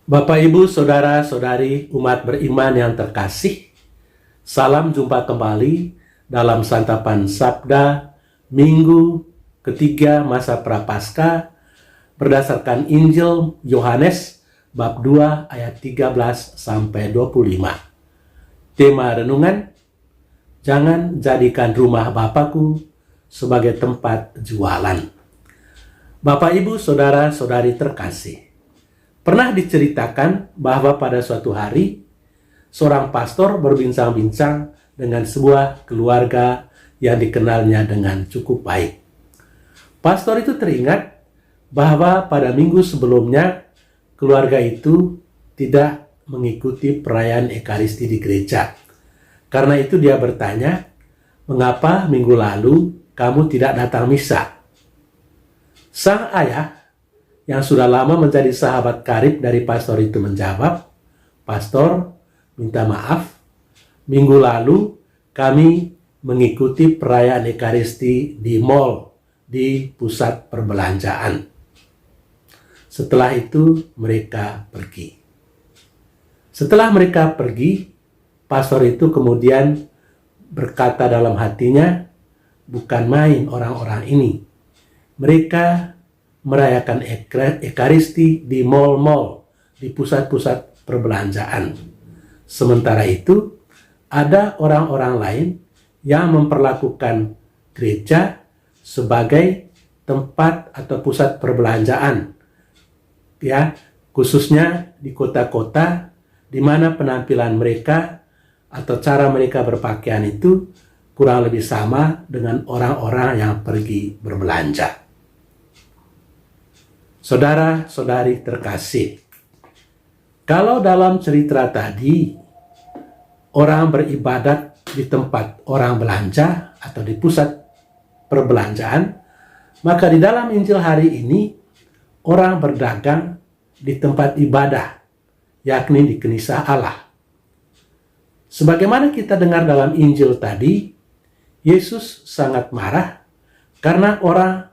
Bapak, Ibu, Saudara-saudari umat beriman yang terkasih, salam jumpa kembali dalam Santapan Sabda Minggu ketiga masa Prapaskah berdasarkan Injil Yohanes bab 2 ayat 13 sampai 25. Tema renungan, jangan jadikan rumah Bapakku sebagai tempat jualan. Bapak, Ibu, Saudara-saudari terkasih, pernah diceritakan bahwa pada suatu hari, seorang pastor berbincang-bincang dengan sebuah keluarga yang dikenalnya dengan cukup baik. Pastor itu teringat bahwa pada minggu sebelumnya, keluarga itu tidak mengikuti perayaan Ekaristi di gereja. Karena itu dia bertanya, mengapa minggu lalu kamu tidak datang misa? Sang ayah yang sudah lama menjadi sahabat karib dari pastor itu menjawab, "Pastor, minta maaf, minggu lalu kami mengikuti perayaan Ekaristi di mall, di pusat perbelanjaan." Setelah itu mereka pergi. Setelah mereka pergi, pastor itu kemudian berkata dalam hatinya, bukan main orang-orang ini. Mereka merayakan Ekaristi di mal-mal, di pusat-pusat perbelanjaan. Sementara itu, ada orang-orang lain yang memperlakukan gereja sebagai tempat atau pusat perbelanjaan, ya, khususnya di kota-kota di mana penampilan mereka atau cara mereka berpakaian itu kurang lebih sama dengan orang-orang yang pergi berbelanja. Saudara-saudari terkasih, kalau dalam cerita tadi orang beribadat di tempat orang belanja atau di pusat perbelanjaan, maka di dalam Injil hari ini orang berdagang di tempat ibadah, yakni di Knisah Allah. Sebagaimana kita dengar dalam Injil tadi, Yesus sangat marah karena orang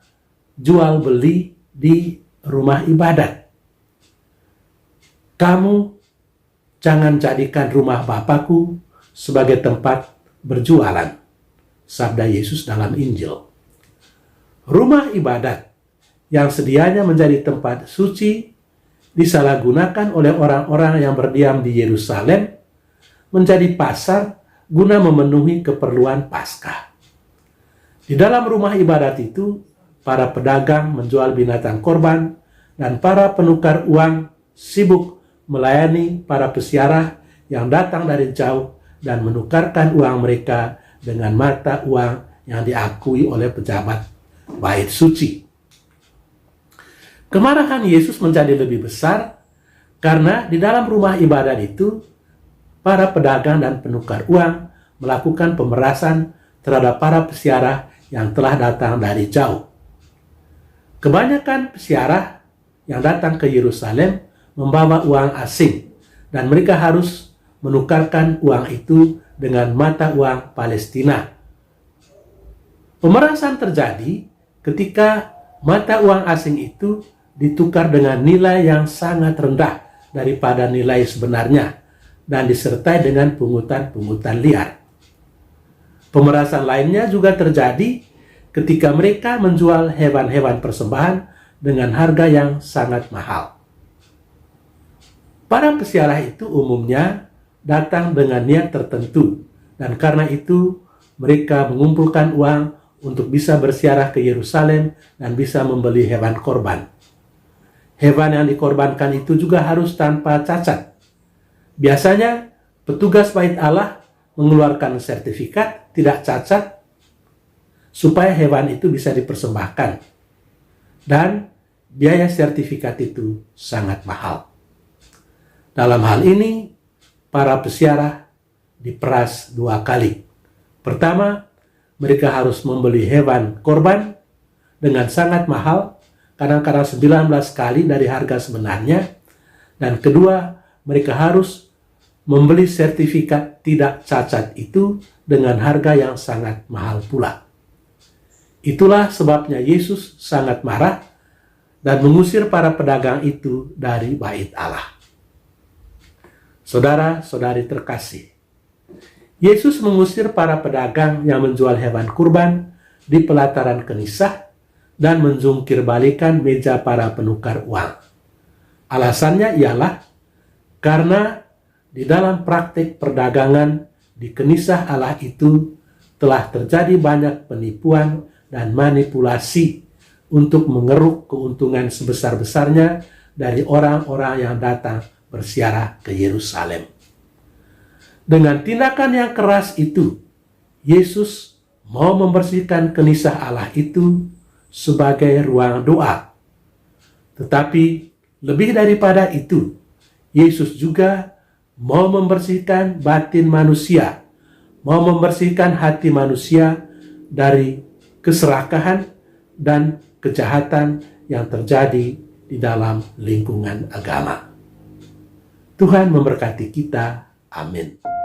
jual beli di rumah ibadat. Kamu jangan jadikan rumah Bapakku sebagai tempat berjualan, sabda Yesus dalam Injil. Rumah ibadat yang sedianya menjadi tempat suci disalahgunakan oleh orang-orang yang berdiam di Yerusalem menjadi pasar guna memenuhi keperluan Paskah. Di dalam rumah ibadat itu, para pedagang menjual binatang korban, dan para penukar uang sibuk melayani para peziarah yang datang dari jauh dan menukarkan uang mereka dengan mata uang yang diakui oleh pejabat bait suci. Kemarahan Yesus menjadi lebih besar karena di dalam rumah ibadat itu, para pedagang dan penukar uang melakukan pemerasan terhadap para peziarah yang telah datang dari jauh. Kebanyakan peziarah yang datang ke Yerusalem membawa uang asing dan mereka harus menukarkan uang itu dengan mata uang Palestina. Pemerasan terjadi ketika mata uang asing itu ditukar dengan nilai yang sangat rendah daripada nilai sebenarnya dan disertai dengan pungutan-pungutan liar. Pemerasan lainnya juga terjadi ketika mereka menjual hewan-hewan persembahan dengan harga yang sangat mahal. Para peziarah itu umumnya datang dengan niat tertentu, dan karena itu mereka mengumpulkan uang untuk bisa berziarah ke Yerusalem dan bisa membeli hewan korban. Hewan yang dikorbankan itu juga harus tanpa cacat. Biasanya petugas bait Allah mengeluarkan sertifikat tidak cacat supaya hewan itu bisa dipersembahkan. Dan biaya sertifikat itu sangat mahal. Dalam hal ini, para peziarah diperas dua kali. Pertama, mereka harus membeli hewan korban dengan sangat mahal, kadang-kadang 19 kali dari harga sebenarnya. Dan kedua, mereka harus membeli sertifikat tidak cacat itu dengan harga yang sangat mahal pula. Itulah sebabnya Yesus sangat marah dan mengusir para pedagang itu dari bait Allah. Saudara-saudari terkasih, Yesus mengusir para pedagang yang menjual hewan kurban di pelataran Kenisah dan menjungkir balikan meja para penukar uang. Alasannya ialah karena di dalam praktik perdagangan di Kenisah Allah itu telah terjadi banyak penipuan dan manipulasi untuk mengeruk keuntungan sebesar-besarnya dari orang-orang yang datang berziarah ke Yerusalem. Dengan tindakan yang keras itu, Yesus mau membersihkan Kenisah Allah itu sebagai ruang doa. Tetapi lebih daripada itu, Yesus juga mau membersihkan batin manusia, mau membersihkan hati manusia dari keserakahan dan kejahatan yang terjadi di dalam lingkungan agama. Tuhan memberkati kita. Amin.